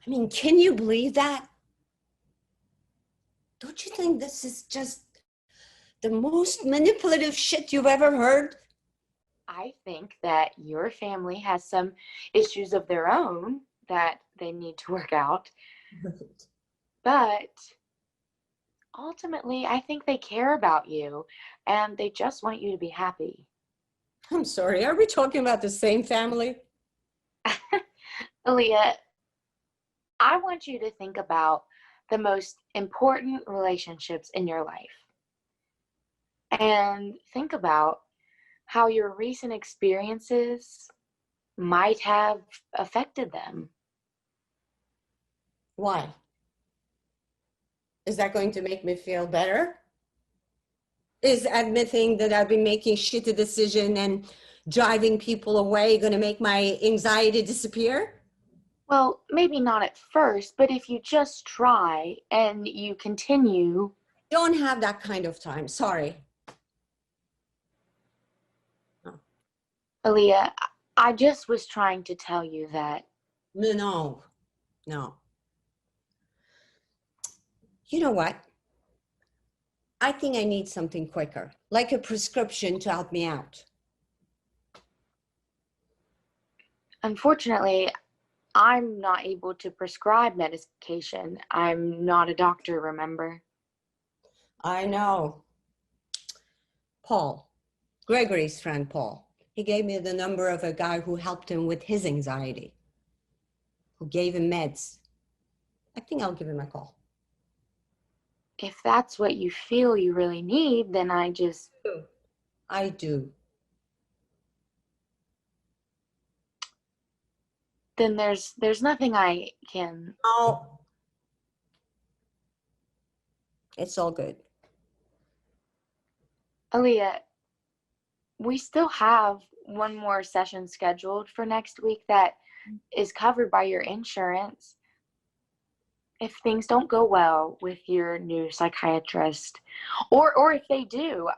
I mean, can you believe that? Don't you think this is just the most manipulative shit you've ever heard? I think that your family has some issues of their own that they need to work out. But ultimately, I think they care about you and they just want you to be happy. I'm sorry, are we talking about the same family? Alia, I want you to think about the most important relationships in your life and think about how your recent experiences might have affected them. Why? Is that going to make me feel better? Is admitting that I've been making shitty decisions and driving people away going to make my anxiety disappear? Well, maybe not at first, but if you just try and you continue. Don't have that kind of time. Sorry. Alia, I just was trying to tell you that. No, no. You know what? I think I need something quicker, like a prescription to help me out. Unfortunately, I'm not able to prescribe medication. I'm not a doctor, remember? I know. Paul, Gregory's friend Paul, he gave me the number of a guy who helped him with his anxiety, who gave him meds. I think I'll give him a call. If that's what you feel you really need, then I do. Then there's nothing I can. Oh, it's all good. Alia, we still have one more session scheduled for next week that is covered by your insurance. If things don't go well with your new psychiatrist, or if they do,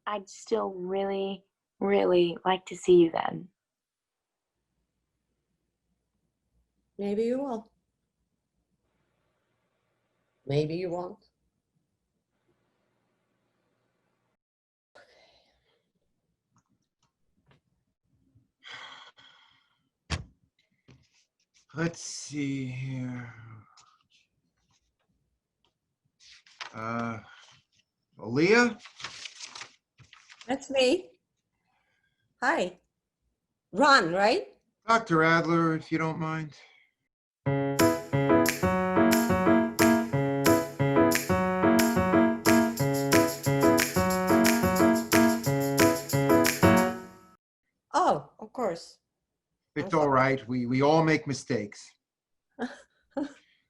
I'd still really, really like to see you then. Maybe you will. Maybe you won't. Let's see here. Alia? That's me. Hi. Ron, right? Dr. Adler, if you don't mind. Oh, of course. It's all right. We all make mistakes.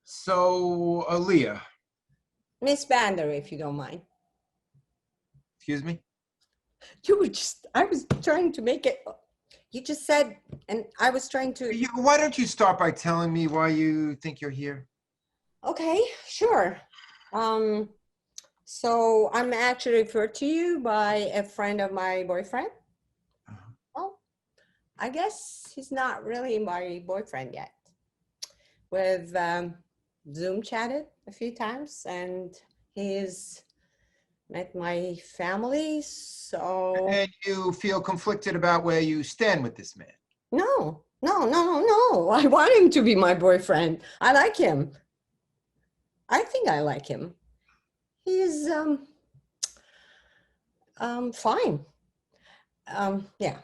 So, Alia. Miss Bander, if you don't mind. Excuse me? I was trying to make it, you just said, and I was trying to. Why don't you start by telling me why you think you're here? Okay, sure. So I'm actually referred to you by a friend of my boyfriend. Well, I guess he's not really my boyfriend yet. We've Zoom chatted a few times and he's met my family, so. And you feel conflicted about where you stand with this man? No. I want him to be my boyfriend. I like him. I think I like him. He's fine. Yeah.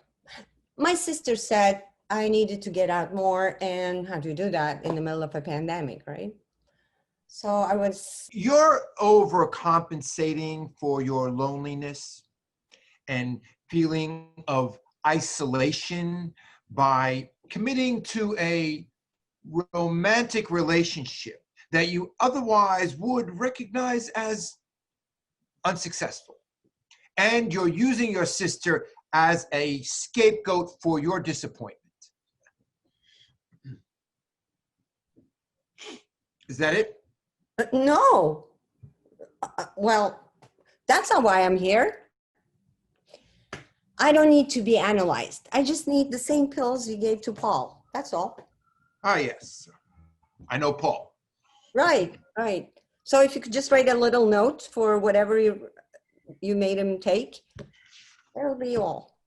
My sister said I needed to get out more, and how do you do that in the middle of a pandemic, right? So I was. You're overcompensating for your loneliness and feeling of isolation by committing to a romantic relationship that you otherwise would recognize as unsuccessful. And you're using your sister as a scapegoat for your disappointment. Is that it? No. Well, that's not why I'm here. I don't need to be analyzed. I just need the same pills you gave to Paul. That's all. Ah, yes. I know Paul. Right, right. So if you could just write a little note for whatever you made him take, that'll be all.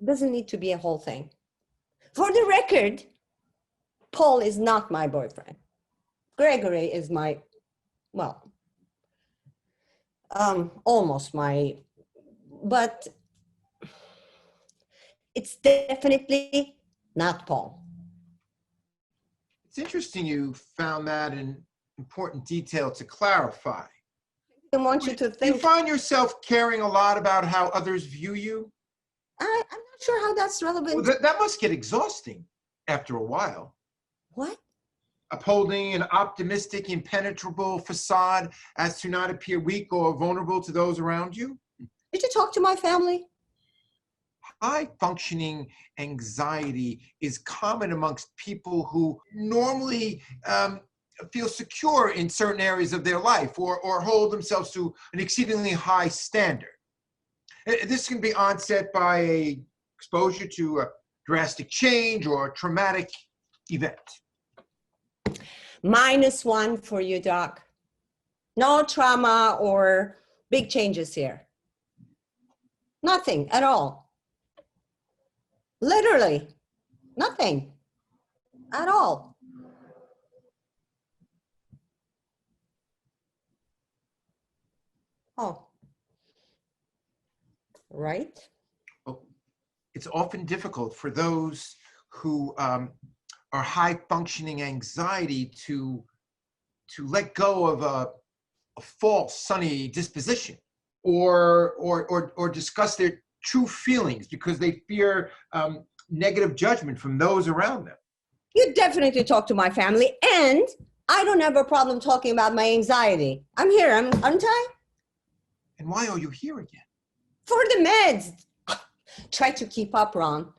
Doesn't need to be a whole thing. For the record, Paul is not my boyfriend. Gregory is my, well, almost my, but it's definitely not Paul. It's interesting you found that an important detail to clarify. I want you to Do you think, find yourself caring a lot about how others view you? I'm not sure how that's Well, relevant. that must get exhausting after a while. What? Upholding an optimistic, impenetrable facade as to not appear weak or vulnerable to those around you? Did you talk to my family? High functioning anxiety is common amongst people who normally feel secure in certain areas of their life or hold themselves to an exceedingly high standard. This can be onset by exposure to a drastic change or traumatic event. -1 for you, Doc. No trauma or big changes here. Nothing at all. Literally, nothing at all. Oh, right. Well, it's often difficult for those who are high functioning anxiety to let go of a false sunny disposition or discuss their true feelings because they fear negative judgment from those around them. You definitely talk to my family, and I don't have a problem talking about my anxiety. I'm here, aren't I? And why are you here again? For the meds. Try to keep up, Ron.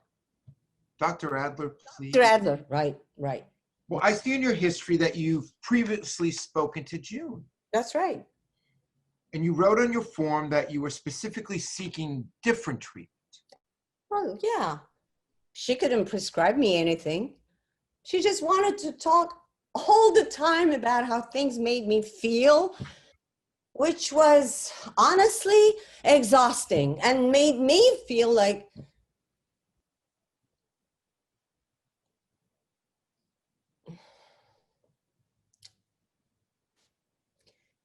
Dr. Adler, please. Dr. Adler, right, right. Well, I see in your history that you've previously spoken to June. That's right. And you wrote on your form that you were specifically seeking different treatment. Well, yeah. She couldn't prescribe me anything. She just wanted to talk all the time about how things made me feel, which was honestly exhausting and made me feel like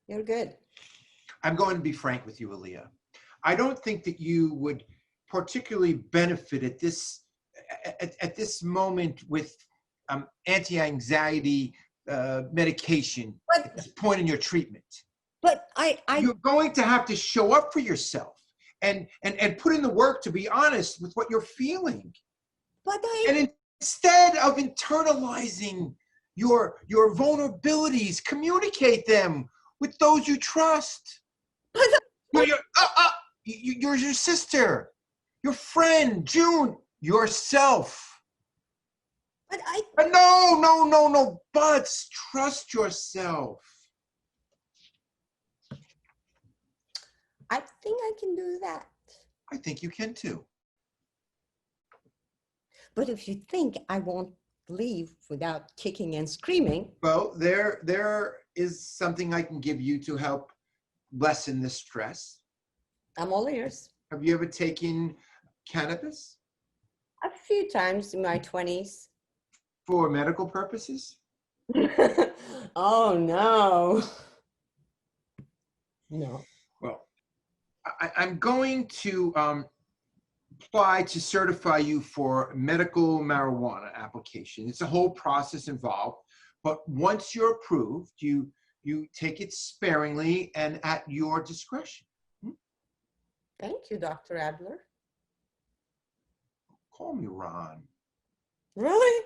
you're good. I'm going to be frank with you, Alia. I don't think that you would particularly benefit at this moment with anti-anxiety medication at this point in your treatment. But You're going to have to show up for yourself and put in the work to be honest with what you're feeling. And instead of internalizing your vulnerabilities, communicate them with those you trust. You're your sister, your friend, June, yourself. But No, buts. Trust yourself. I think I can do that. I think you can too. But if you think I won't leave without kicking and screaming. Well, there is something I can give you to help lessen the stress. I'm all ears. Have you ever taken cannabis? A few times in my 20s. For medical purposes? Oh, no. No. Well, I'm going to apply to certify you for medical marijuana application. It's a whole process involved, but once you're approved, you take it sparingly and at your discretion. Thank you, Dr. Adler. Call me Ron. Really?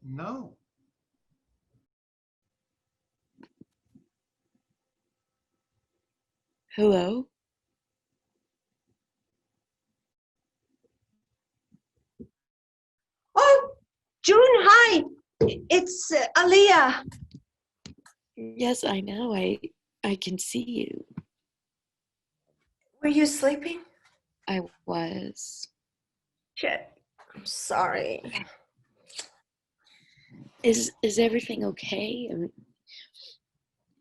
No. Hello? Oh, June, hi. It's Alia. Yes, I know. I can see you. Were you sleeping? I was. Shit. I'm sorry. Is everything okay? I mean,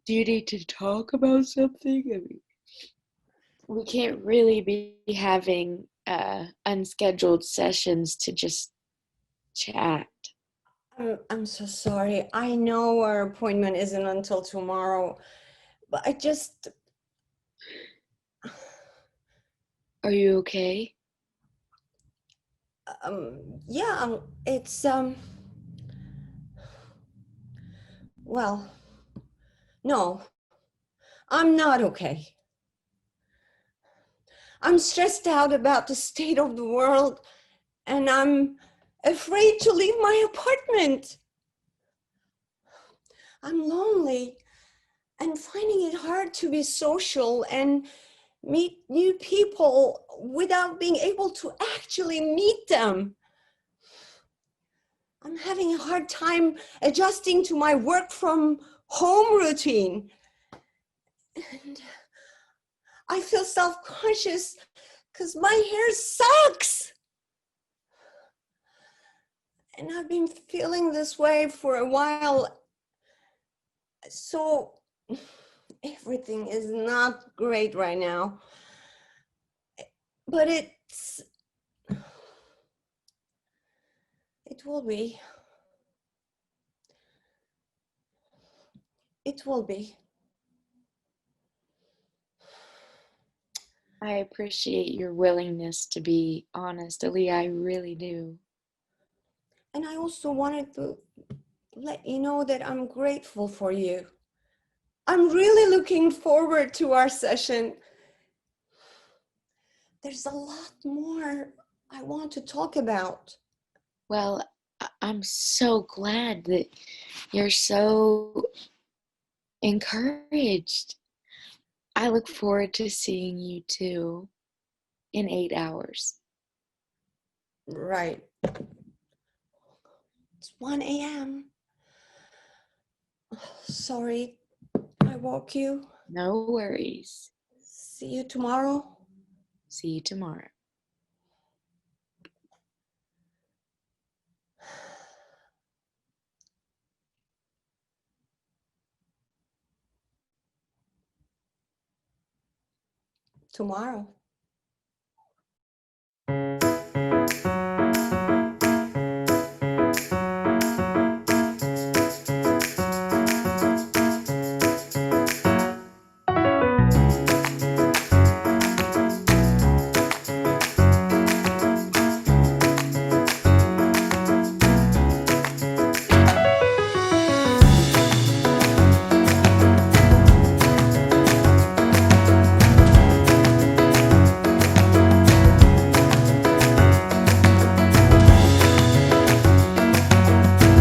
do you need to talk about something? I mean, we can't really be having unscheduled sessions to just chat. I'm so sorry. I know our appointment isn't until tomorrow, but I just, Are you okay? yeah, it's, well, no, I'm not okay. I'm stressed out about the state of the world, and I'm afraid to leave my apartment. I'm lonely and finding it hard to be social and meet new people without being able to actually meet them. I'm having a hard time adjusting to my work from home routine. And I feel self-conscious because my hair sucks. And I've been feeling this way for a while. So everything is not great right now. But it will be. It will be. I appreciate your willingness to be honest, Alia. I really do. And I also wanted to let you know that I'm grateful for you. I'm really looking forward to our session. There's a lot more I want to talk about. Well, I'm so glad that you're so encouraged. I look forward to seeing you too in 8 hours. Right. It's 1 a.m. Sorry, I woke you. No worries. See you tomorrow. See you tomorrow. Tomorrow.